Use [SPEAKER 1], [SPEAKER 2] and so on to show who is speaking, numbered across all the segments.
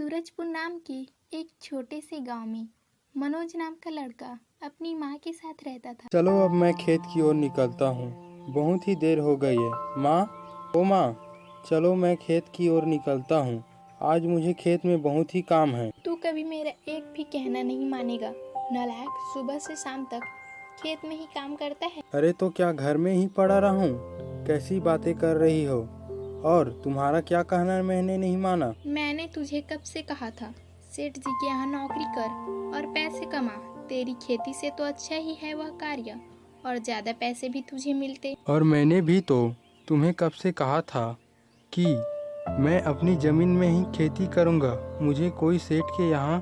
[SPEAKER 1] सूरजपुर नाम के एक छोटे से गांव में मनोज नाम का लड़का अपनी माँ के साथ रहता था।
[SPEAKER 2] चलो अब मैं खेत की ओर निकलता हूँ, बहुत ही देर हो गई है। माँ, ओ माँ, चलो मैं खेत की ओर निकलता हूँ, आज मुझे खेत में बहुत ही काम है।
[SPEAKER 1] तू कभी मेरा एक भी कहना नहीं मानेगा। नालायक, सुबह से शाम तक खेत में ही काम करता है।
[SPEAKER 2] अरे तो क्या घर में ही पड़ा रहूं? कैसी बातें कर रही हो? और तुम्हारा क्या कहना मैंने नहीं माना?
[SPEAKER 1] मैंने तुझे कब से कहा था, सेठ जी के यहाँ नौकरी कर और पैसे कमा। तेरी खेती से तो अच्छा ही है वह कार्य, और ज्यादा पैसे भी तुझे मिलते।
[SPEAKER 2] और मैंने भी तो तुम्हें कब से कहा था कि मैं अपनी जमीन में ही खेती करूँगा, मुझे कोई सेठ के यहाँ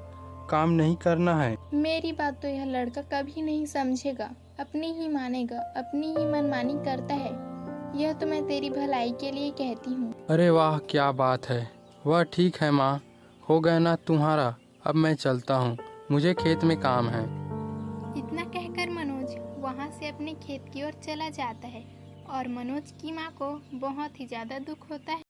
[SPEAKER 2] काम नहीं करना है।
[SPEAKER 1] मेरी बात तो यह लड़का कभी नहीं समझेगा, अपनी ही मानेगा, अपनी ही मनमानी करता है। यह तो मैं तेरी भलाई के लिए कहती हूँ।
[SPEAKER 2] अरे वाह, क्या बात है। वह ठीक है माँ, हो गया ना तुम्हारा। अब मैं चलता हूँ, मुझे खेत में काम है।
[SPEAKER 1] इतना कहकर मनोज वहाँ से अपने खेत की ओर चला जाता है और मनोज की माँ को बहुत ही ज्यादा दुख होता है।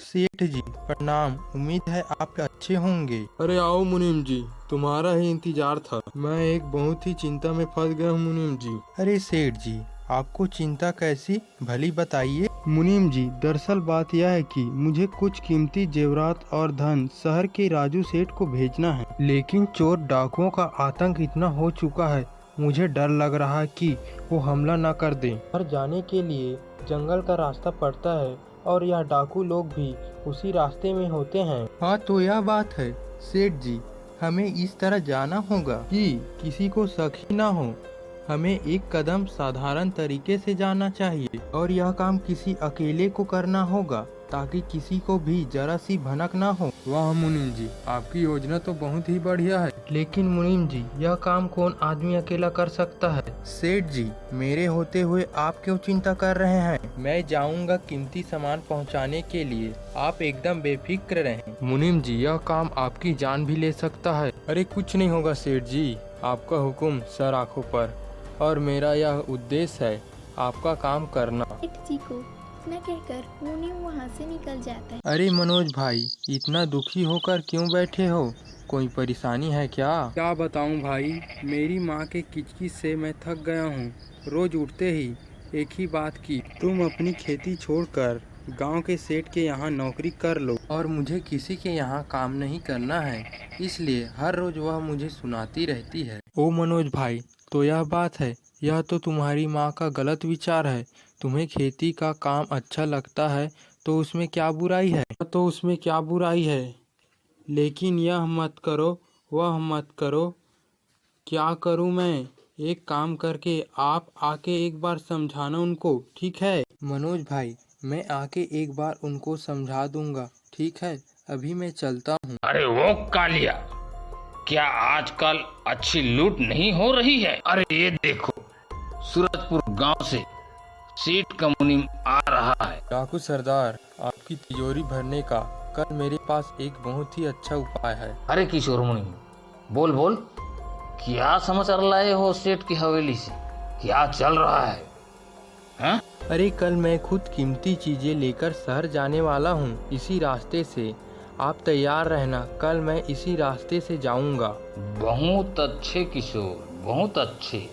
[SPEAKER 2] सेठ जी प्रणाम, उम्मीद है आप अच्छे होंगे। अरे आओ मुनीम जी, तुम्हारा ही इंतजार था। मैं एक बहुत ही चिंता में फंस गया हूँ मुनीम जी। अरे सेठ जी, आपको चिंता कैसी, भली बताइए। मुनीम जी, दरअसल बात यह है कि मुझे कुछ कीमती जेवरात और धन शहर के राजू सेठ को भेजना है, लेकिन चोर डाकुओं का आतंक इतना हो चुका है, मुझे डर लग रहा है कि वो हमला न कर दें। और जाने के लिए जंगल का रास्ता पड़ता है और यह डाकू लोग भी उसी रास्ते में होते हैं। हाँ तो यह बात है सेठ जी, हमें इस तरह जाना होगा कि किसी को शक ही ना हो। हमें एक कदम साधारण तरीके से जाना चाहिए और यह काम किसी अकेले को करना होगा ताकि किसी को भी जरा सी भनक ना हो। वाह मुनीम जी, आपकी योजना तो बहुत ही बढ़िया है, लेकिन मुनीम जी यह काम कौन आदमी अकेला कर सकता है? सेठ जी, मेरे होते हुए आप क्यों चिंता कर रहे हैं? मैं जाऊंगा कीमती सामान पहुंचाने के लिए, आप एकदम बेफिक्र रहें। मुनीम जी, यह काम आपकी जान भी ले सकता है। अरे कुछ नहीं होगा सेठ जी, आपका हुक्म सर आँखों पर, और मेरा यह उद्देश्य है आपका काम करना।
[SPEAKER 1] सेठ जी को इतना कहकर मुनीम वहाँ से निकल जाता है।
[SPEAKER 2] अरे मनोज भाई, इतना दुखी होकर क्यों बैठे हो? कोई परेशानी है क्या? क्या बताऊं भाई, मेरी माँ के किचकिच से मैं थक गया हूँ। रोज उठते ही एक ही बात की, तुम अपनी खेती छोड़कर गांव के सेठ के यहाँ नौकरी कर लो, और मुझे किसी के यहाँ काम नहीं करना है, इसलिए हर रोज वह मुझे सुनाती रहती है। ओ मनोज भाई, तो यह बात है, यह तो तुम्हारी माँ का गलत विचार है। तुम्हें खेती का काम अच्छा लगता है तो उसमें क्या बुराई है? तो उसमें क्या बुराई है, लेकिन यह मत करो, वह मत करो। क्या करूं मैं? एक काम करके आप आके एक बार समझाना उनको, ठीक है? मनोज भाई, मैं आके एक बार उनको समझा दूंगा, ठीक है? अभी मैं चलता हूँ।
[SPEAKER 3] अरे वो कालिया, क्या आजकल अच्छी लूट नहीं हो रही है? अरे ये देखो, सूरजपुर गांव से सेठ का मुनीम आ रहा है।
[SPEAKER 2] डाकू सरदार, आपकी तिजोरी भरने का कल मेरे पास एक बहुत ही अच्छा उपाय है।
[SPEAKER 3] अरे किशोर मुनीम, बोल बोल, क्या समाचार लाए हो सेठ की हवेली से? क्या चल रहा है? हैं?
[SPEAKER 2] अरे कल मैं खुद कीमती चीजें लेकर शहर जाने वाला हूँ, इसी रास्ते से। आप तैयार रहना, कल मैं इसी रास्ते से जाऊंगा।
[SPEAKER 3] बहुत अच्छे किशोर, बहुत अच्छे।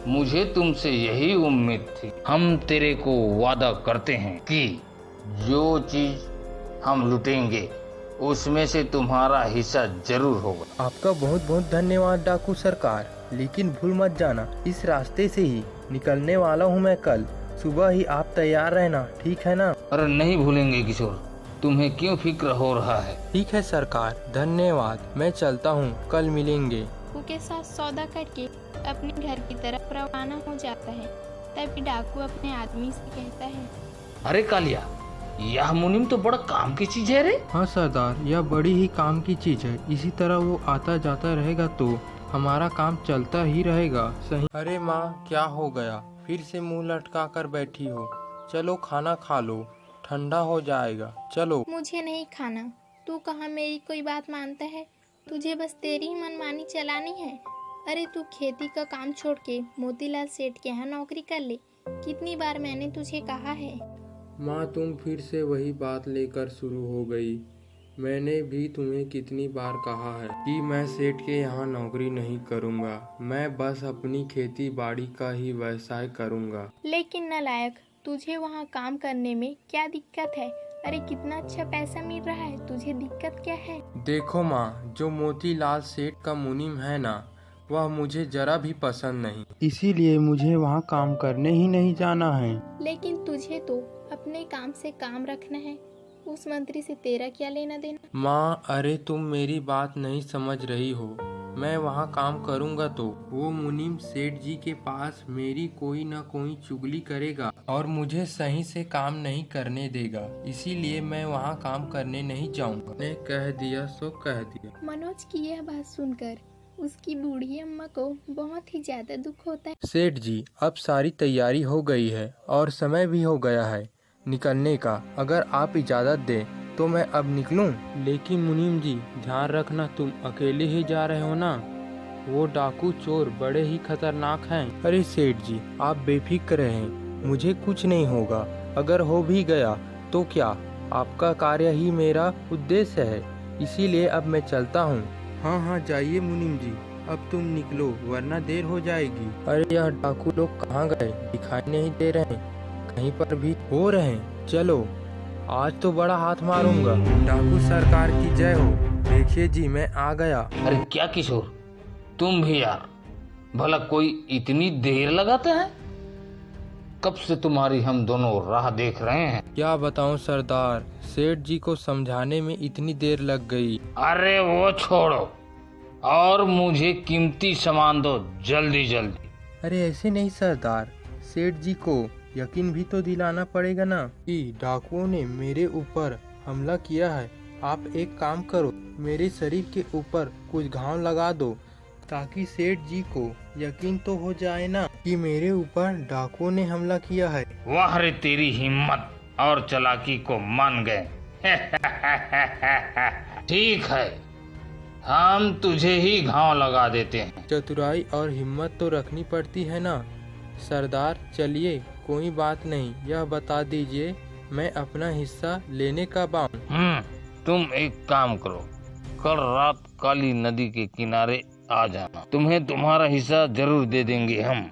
[SPEAKER 3] मुझे तुमसे यही उम्मीद थी। हम तेरे को वादा करते हैं कि जो चीज हम लुटेंगे उसमें से तुम्हारा हिस्सा जरूर होगा।
[SPEAKER 2] आपका बहुत बहुत धन्यवाद डाकू सरकार, लेकिन भूल मत जाना, इस रास्ते से ही निकलने वाला हूँ मैं कल सुबह ही। आप तैयार रहना, ठीक है ना?
[SPEAKER 3] अरे नहीं भूलेंगे किशोर, तुम्हें क्यों फिक्र हो रहा है?
[SPEAKER 2] ठीक है सरकार, धन्यवाद, मैं चलता हूँ, कल मिलेंगे।
[SPEAKER 1] डाकू के साथ सौदा करके अपने घर की तरफ रवाना हो जाता है। तभी डाकू अपने आदमी से कहता है,
[SPEAKER 3] अरे कालिया, यह मुनीम तो बड़ा काम की चीज है रे।
[SPEAKER 2] हाँ सरदार, यह बड़ी ही काम की चीज है, इसी तरह वो आता जाता रहेगा तो हमारा काम चलता ही रहेगा। सही। अरे माँ, क्या हो गया, फिर से मुंह लटका कर बैठी हो? चलो खाना खा लो, ठंडा हो जाएगा, चलो।
[SPEAKER 1] मुझे नहीं खाना। तू कहाँ मेरी कोई बात मानता है? तुझे बस तेरी ही मनमानी चलानी है। अरे तू खेती का काम छोड़ के मोतीलाल सेठ के यहाँ नौकरी कर ले। कितनी बार मैंने तुझे कहा है।
[SPEAKER 2] माँ तुम फिर से वही बात लेकर शुरू हो गई। मैंने भी तुम्हें कितनी बार कहा है कि मैं सेठ के यहाँ नौकरी नहीं करूँगा। मैं बस अपनी खेती बाड़ी का ही व्यवसाय करूँगा।
[SPEAKER 1] लेकिन नालायक, तुझे वहाँ काम करने में क्या दिक्कत है? अरे कितना अच्छा पैसा मिल रहा है, तुझे दिक्कत क्या है?
[SPEAKER 2] देखो माँ, जो मोतीलाल सेठ का मुनीम है ना, वह मुझे जरा भी पसंद नहीं, इसीलिए मुझे वहाँ काम करने ही नहीं जाना है।
[SPEAKER 1] लेकिन तुझे तो अपने काम से काम रखना है, उस मंत्री से तेरा क्या लेना देना?
[SPEAKER 2] माँ अरे तुम मेरी बात नहीं समझ रही हो। मैं वहाँ काम करूँगा तो वो मुनीम सेठ जी के पास मेरी कोई न कोई चुगली करेगा और मुझे सही से काम नहीं करने देगा, इसीलिए मैं वहाँ काम करने नहीं जाऊँगा। ने कह दिया सो कह दिया।
[SPEAKER 1] मनोज की यह बात सुनकर उसकी बूढ़ी अम्मा को बहुत ही ज्यादा दुख होता है।
[SPEAKER 2] सेठ जी, अब सारी तैयारी हो गई है और समय भी हो गया है निकलने का। अगर आप इजाज़त दें तो मैं अब निकलूं? लेकिन मुनीम जी ध्यान रखना, तुम अकेले ही जा रहे हो ना, वो डाकू चोर बड़े ही खतरनाक हैं। अरे सेठ जी आप बेफिक्र रहें, मुझे कुछ नहीं होगा। अगर हो भी गया तो क्या, आपका कार्य ही मेरा उद्देश्य है, इसीलिए अब मैं चलता हूँ। हाँ हाँ जाइए मुनीम जी, अब तुम निकलो वरना देर हो जाएगी। अरे यह डाकू लोग कहाँ गए, दिखाई नहीं दे रहे, कहीं पर भी हो रहे हैं। चलो आज तो बड़ा हाथ मारूंगा। डाकू सरकार की जय हो। देखिए जी मैं आ गया।
[SPEAKER 3] अरे क्या किशोर, तुम भी यार, भला कोई इतनी देर लगाते हैं? कब से तुम्हारी हम दोनों राह देख रहे हैं।
[SPEAKER 2] क्या बताऊं सरदार, सेठ जी को समझाने में इतनी देर लग गई।
[SPEAKER 3] अरे वो छोड़ो और मुझे कीमती सामान दो जल्दी जल्दी।
[SPEAKER 2] अरे ऐसे नहीं सरदार, सेठ जी को यकीन भी तो दिलाना पड़ेगा ना कि डाकुओं ने मेरे ऊपर हमला किया है। आप एक काम करो, मेरे शरीर के ऊपर कुछ घाव लगा दो ताकि सेठ जी को यकीन तो हो जाए ना कि मेरे ऊपर डाकुओं ने हमला किया है।
[SPEAKER 3] वाह रे तेरी हिम्मत और चालाकी को मान गए। ठीक है, हम तुझे ही घाव लगा देते हैं।
[SPEAKER 2] चतुराई और हिम्मत तो रखनी पड़ती है ना सरदार। चलिए कोई बात नहीं, यह बता दीजिए मैं अपना हिस्सा लेने कब आऊं?
[SPEAKER 3] तुम एक काम करो, कल रात काली नदी के किनारे आ जाना, तुम्हें तुम्हारा हिस्सा जरूर दे देंगे हम,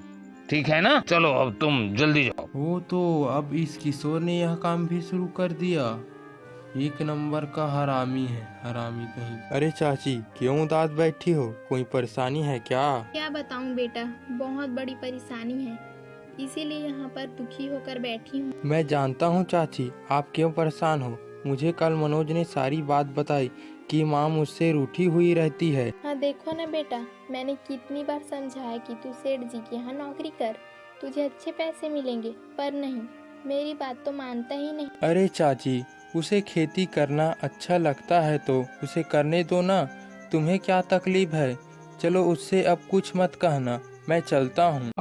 [SPEAKER 3] ठीक है ना? चलो अब तुम जल्दी जाओ।
[SPEAKER 2] वो तो अब इस किशोर ने यह काम भी शुरू कर दिया, एक नंबर का हरामी है, हरामी कहीं। अरे चाची क्यों उदास बैठी हो, कोई परेशानी है क्या?
[SPEAKER 1] क्या बताऊं बेटा, बहुत बड़ी परेशानी है, इसीलिए यहाँ पर दुखी होकर बैठी हूँ।
[SPEAKER 2] मैं जानता हूँ चाची आप क्यों परेशान हो। मुझे कल मनोज ने सारी बात बताई कि माँ मुझसे रूठी हुई रहती है।
[SPEAKER 1] हाँ देखो ना बेटा, मैंने कितनी बार समझाया कि तू सेठ जी के यहाँ नौकरी कर, तुझे अच्छे पैसे मिलेंगे, पर नहीं, मेरी बात तो मानता ही नहीं।
[SPEAKER 2] अरे चाची उसे खेती करना अच्छा लगता है तो उसे करने दो ना, तुम्हें क्या तकलीफ है। चलो उससे अब कुछ मत कहना, मैं चलता हूँ।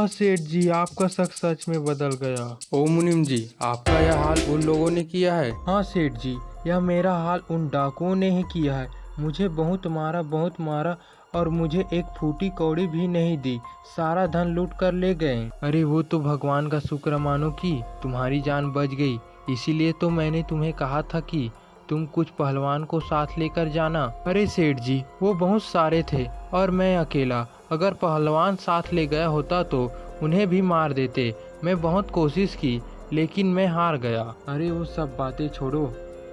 [SPEAKER 2] सेठ जी आपका शक सच में बदल गया। ओ मुनीम जी आपका यह हाल उन लोगों ने किया है? हाँ सेठ जी, यह मेरा हाल उन डाकुओं ने ही किया है। मुझे बहुत मारा और मुझे एक फूटी कौड़ी भी नहीं दी, सारा धन लूट कर ले गए। अरे वो तो भगवान का शुक्र मानो कि तुम्हारी जान बच गई, इसीलिए तो मैंने तुम्हें कहा था कि तुम कुछ पहलवान को साथ लेकर जाना। अरे सेठ जी वो बहुत सारे थे और मैं अकेला, अगर पहलवान साथ ले गया होता तो उन्हें भी मार देते। मैं बहुत कोशिश की लेकिन मैं हार गया। अरे वो सब बातें छोड़ो,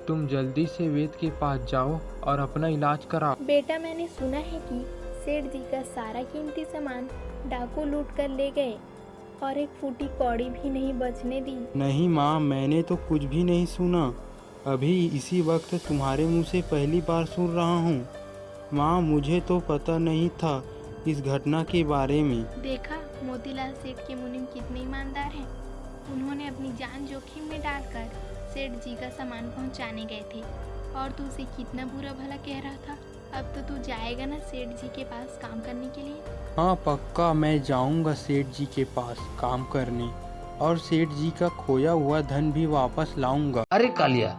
[SPEAKER 2] तुम जल्दी से वेद के पास जाओ और अपना इलाज कराओ।
[SPEAKER 1] बेटा मैंने सुना है कि सेठ जी का सारा कीमती सामान डाकू लूट कर ले गए और एक फूटी कौड़ी भी नहीं बचने दी।
[SPEAKER 2] नहीं माँ, मैंने तो कुछ भी नहीं सुना, अभी इसी वक्त तुम्हारे मुंह से पहली बार सुन रहा हूँ। माँ मुझे तो पता नहीं था इस घटना के बारे में।
[SPEAKER 1] देखा मोतीलाल सेठ के मुनीम कितने ईमानदार हैं, उन्होंने अपनी जान जोखिम में डालकर सेठ जी का सामान पहुंचाने गए थे और तू उसे कितना बुरा भला कह रहा था। अब तो तू जाएगा ना सेठ जी के पास काम करने के लिए?
[SPEAKER 2] हाँ पक्का मैं जाऊंगा सेठ जी के पास काम करने और सेठ जी का खोया हुआ धन भी वापस लाऊंगा।
[SPEAKER 3] अरे कालिया,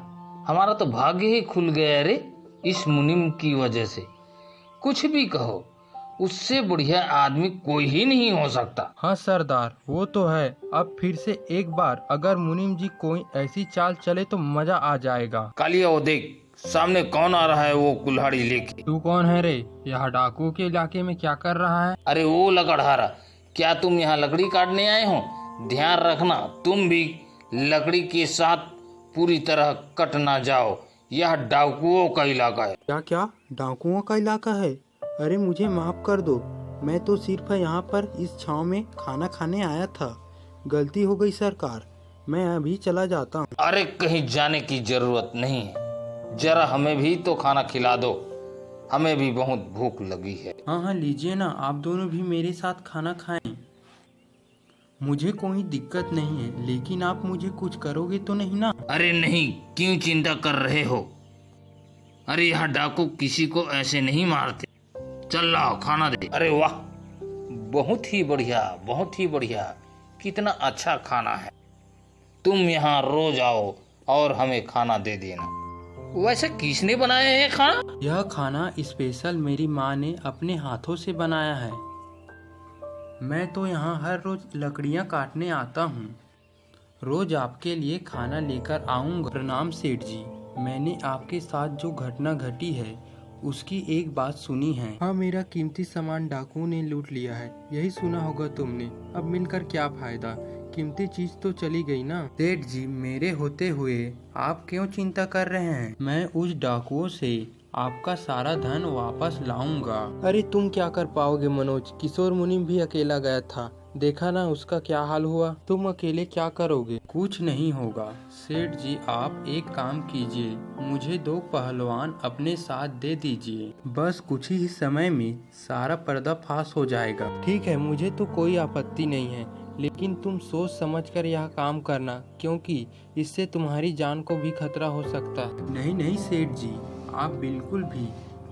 [SPEAKER 3] हमारा तो भाग्य ही खुल गया रे इस मुनीम की वजह से। कुछ भी कहो, उससे बढ़िया आदमी कोई ही नहीं हो सकता।
[SPEAKER 2] हाँ सरदार, वो तो है। अब फिर से एक बार अगर मुनीम जी कोई ऐसी चाल चले तो मजा आ जाएगा।
[SPEAKER 3] कालिया, वो देख सामने कौन आ रहा है वो कुल्हाड़ी लेके।
[SPEAKER 2] तू कौन है रे? यहाँ डाकुओं के इलाके में क्या कर रहा है?
[SPEAKER 3] अरे वो लकड़हारा, क्या तुम यहाँ लकड़ी काटने आए हो? ध्यान रखना तुम भी लकड़ी के साथ पूरी तरह कट ना जाओ। यह डाकुओं का इलाका है।
[SPEAKER 2] क्या क्या डाकुओं का इलाका है? अरे मुझे माफ कर दो, मैं तो सिर्फ यहाँ पर इस छांव में खाना खाने आया था। गलती हो गई सरकार, मैं अभी चला जाता हूँ।
[SPEAKER 3] अरे कहीं जाने की जरूरत नहीं है, जरा हमें भी तो खाना खिला दो, हमें भी बहुत भूख लगी है।
[SPEAKER 2] हाँ हाँ लीजिए ना, आप दोनों भी मेरे साथ खाना खाएं। मुझे कोई दिक्कत नहीं है, लेकिन आप मुझे कुछ करोगे तो नहीं ना?
[SPEAKER 3] अरे नहीं, क्यों चिंता कर रहे हो? अरे यहाँ डाकू किसी को ऐसे नहीं मारते। चल लाओ खाना दे। अरे वाह, बहुत ही बढ़िया, बहुत ही बढ़िया, कितना अच्छा खाना है। तुम यहाँ रोज आओ और हमें खाना दे देना। वैसे किसने बनाया है खाना?
[SPEAKER 2] यह खाना स्पेशल मेरी माँ ने अपने हाथों से बनाया है। मैं तो यहाँ हर रोज लकड़ियाँ काटने आता हूँ। रोज आपके लिए खाना लेकर आऊँगा। प्रणाम सेठ जी, मैंने आपके साथ जो घटना घटी है उसकी एक बात सुनी है। हाँ, मेरा कीमती सामान डाकुओं ने लूट लिया है, यही सुना होगा तुमने। अब मिलकर क्या फायदा, कीमती चीज तो चली गई ना। सेठ जी, मेरे होते हुए आप क्यों चिंता कर रहे हैं? मैं उस डाकुओं से आपका सारा धन वापस लाऊंगा। अरे तुम क्या कर पाओगे मनोज? किशोर मुनीम भी अकेला गया था, देखा ना उसका क्या हाल हुआ। तुम अकेले क्या करोगे? कुछ नहीं होगा सेठ जी, आप एक काम कीजिए, मुझे 2 पहलवान अपने साथ दे दीजिए। बस कुछ ही समय में सारा पर्दाफाश हो जाएगा। ठीक है, मुझे तो कोई आपत्ति नहीं है, लेकिन तुम सोच समझकर यह काम करना, क्योंकि इससे तुम्हारी जान को भी खतरा हो सकता है। नहीं नहीं सेठ जी, आप बिल्कुल भी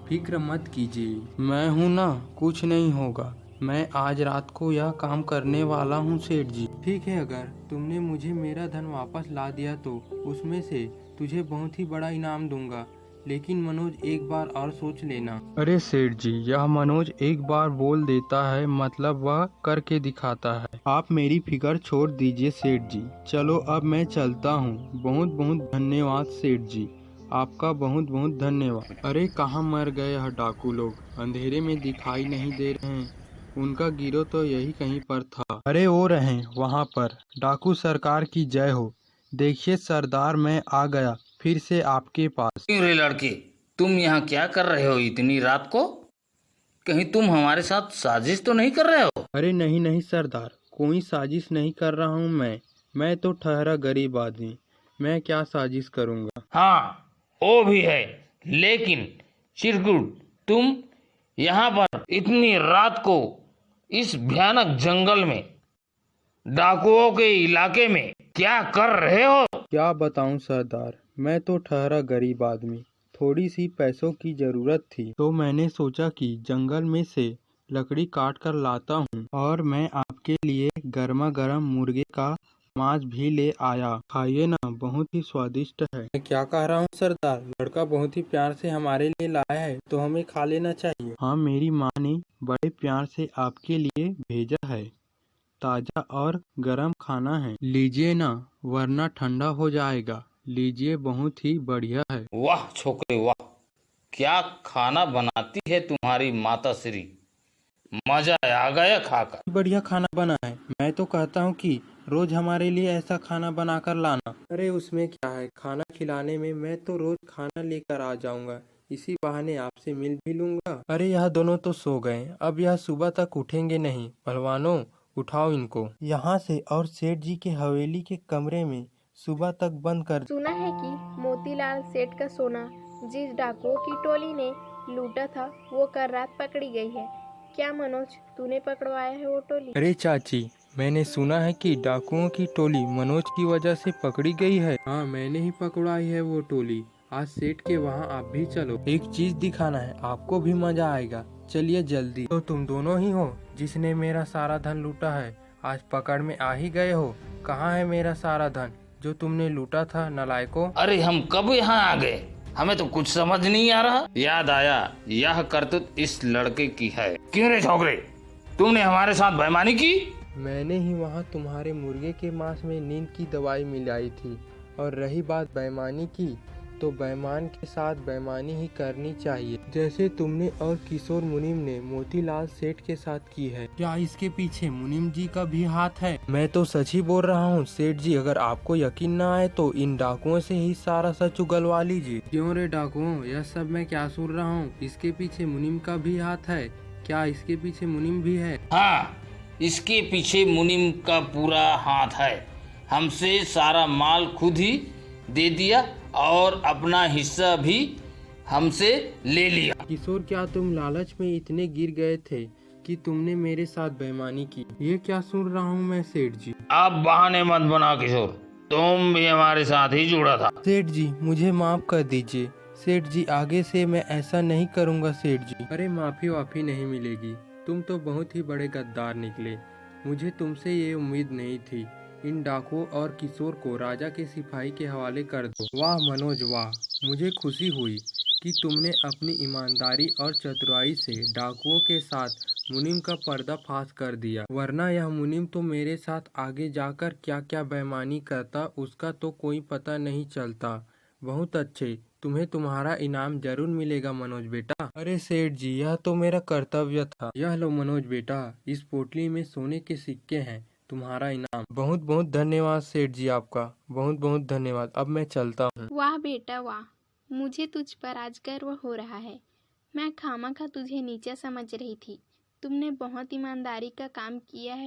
[SPEAKER 2] फिक्र मत कीजिए, मैं हूँ ना, कुछ नहीं होगा। मैं आज रात को यह काम करने वाला हूँ सेठ जी। ठीक है, अगर तुमने मुझे मेरा धन वापस ला दिया तो उसमें से तुझे बहुत ही बड़ा इनाम दूंगा, लेकिन मनोज एक बार और सोच लेना। अरे सेठ जी, यह मनोज एक बार बोल देता है मतलब वह करके दिखाता है। आप मेरी फिक्र छोड़ दीजिए सेठ जी, चलो अब मैं चलता हूँ। बहुत बहुत धन्यवाद सेठ जी, आपका बहुत बहुत धन्यवाद। अरे कहाँ मर गए यह डाकू लोग, अंधेरे में दिखाई नहीं दे रहे हैं। उनका गिरोह तो यही कहीं पर था। अरे वो रहे वहाँ पर। डाकू सरकार की जय हो। देखिए सरदार, मैं आ गया फिर से आपके पास।
[SPEAKER 3] क्यों रे लड़के, तुम यहाँ क्या कर रहे हो इतनी रात को? कहीं तुम हमारे साथ साजिश तो नहीं कर रहे हो?
[SPEAKER 2] अरे नहीं नहीं सरदार, कोई साजिश नहीं कर रहा हूँ मैं तो ठहरा गरीब आदमी, मैं क्या साजिश करूँगा।
[SPEAKER 3] हाँ वो भी है, लेकिन चिरकुट, तुम यहाँ पर इतनी रात को इस भयानक जंगल में डाकुओं के इलाके में क्या कर रहे हो?
[SPEAKER 2] क्या बताऊं सरदार, मैं तो ठहरा गरीब आदमी, थोड़ी सी पैसों की जरूरत थी तो मैंने सोचा कि जंगल में से लकड़ी काट कर लाता हूं, और मैं आपके लिए गर्मा गर्म मुर्गे का मांस भी ले आया। खाइए ना, बहुत ही स्वादिष्ट है। मैं क्या कह रहा हूँ सरदार, लड़का बहुत ही प्यार से हमारे लिए लाया है तो हमें खा लेना चाहिए। हाँ, मेरी माँ ने बड़े प्यार से आपके लिए भेजा है, ताजा और गरम खाना है, लीजिए ना, वरना ठंडा हो जाएगा। लीजिए, बहुत ही बढ़िया है।
[SPEAKER 3] वाह छोकरे वाह, क्या खाना बनाती है तुम्हारी माता श्री, मजा आ गया खाकर।
[SPEAKER 2] बढ़िया खाना बना है, मैं तो कहता हूँ कि रोज हमारे लिए ऐसा खाना बनाकर लाना। अरे उसमें क्या है, खाना खिलाने में मैं तो रोज खाना लेकर आ जाऊंगा, इसी बहाने आपसे मिल भी लूंगा। अरे यह दोनों तो सो गए, अब यह सुबह तक उठेंगे नहीं। पहलवानों, उठाओ इनको यहाँ से और सेठ जी के हवेली के कमरे में सुबह तक बंद कर।
[SPEAKER 1] सुना है कि मोतीलाल सेठ का सोना जिस डाकुओं की टोली ने लूटा था वो कल रात पकड़ी गई है। क्या मनोज, तूने पकड़वाया है वो टोली?
[SPEAKER 2] अरे चाची, मैंने सुना है कि डाकुओं की टोली मनोज की वजह से पकड़ी गई है। हाँ, मैंने ही पकड़ाई है वो टोली। आज सेठ के वहाँ आप भी चलो, एक चीज दिखाना है, आपको भी मजा आएगा। चलिए जल्दी। तो तुम दोनों ही हो जिसने मेरा सारा धन लूटा है, आज पकड़ में आ ही गए हो। कहाँ है मेरा सारा धन जो तुमने लूटा था नालायकों?
[SPEAKER 3] अरे हम कब यहाँ आ गए, हमें तो कुछ समझ नहीं आ रहा। याद आया, यह करतूत इस लड़के की है। क्यों रे छोकरे, तुमने हमारे साथ बेईमानी की?
[SPEAKER 2] मैंने ही वहाँ तुम्हारे मुर्गे के मांस में नींद की दवाई मिलाई थी। और रही बात बेईमानी की, तो बेईमान के साथ बेईमानी ही करनी चाहिए, जैसे तुमने और किशोर मुनीम ने मोतीलाल सेठ के साथ की है। क्या इसके पीछे मुनीम जी का भी हाथ है? मैं तो सच ही बोल रहा हूँ सेठ जी। अगर आपको यकीन ना आए तो इन डाकुओं से ही सारा सच उगलवा लीजिए। क्यों रे डाकुओं, यह सब मैं क्या सुन रहा हूँ? इसके पीछे मुनीम का भी हाथ है? क्या इसके पीछे मुनीम भी है?
[SPEAKER 3] हाँ, इसके पीछे मुनीम का पूरा हाथ है। हमसे सारा माल खुद ही दे दिया और अपना हिस्सा भी हमसे ले लिया।
[SPEAKER 2] किशोर, क्या तुम लालच में इतने गिर गए थे कि तुमने मेरे साथ बेईमानी की? ये क्या सुन रहा हूँ मैं सेठ जी?
[SPEAKER 3] अब बहाने मत बना किशोर, तुम भी हमारे साथ ही जुड़ा था।
[SPEAKER 2] सेठ जी, मुझे माफ कर दीजिए। सेठ जी, आगे से मैं ऐसा नहीं करूँगा सेठ जी। अरे माफी वाफी नहीं मिलेगी। तुम तो बहुत ही बड़े गद्दार निकले। मुझे तुमसे ये उम्मीद नहीं थी। इन डाकुओं और किशोर को राजा के सिपाही के हवाले कर दो। वाह मनोज वाह, मुझे खुशी हुई कि तुमने अपनी ईमानदारी और चतुराई से डाकुओं के साथ मुनीम का पर्दाफाश कर दिया। वरना यह मुनीम तो मेरे साथ आगे जाकर क्या क्या बेईमानी करता उसका तो कोई पता नहीं चलता। बहुत अच्छे, तुम्हें तुम्हारा इनाम जरूर मिलेगा मनोज बेटा। अरे सेठ जी, यह तो मेरा कर्तव्य था। यह लो मनोज बेटा, इस पोटली में सोने के सिक्के हैं, तुम्हारा इनाम। बहुत बहुत धन्यवाद सेठ जी, आपका बहुत बहुत धन्यवाद। अब मैं चलता हूँ।
[SPEAKER 1] वाह बेटा वाह, मुझे तुझ पर आज गर्व हो रहा है। मैं खामखा तुझे नीचा समझ रही थी। तुमने बहुत ईमानदारी का काम किया है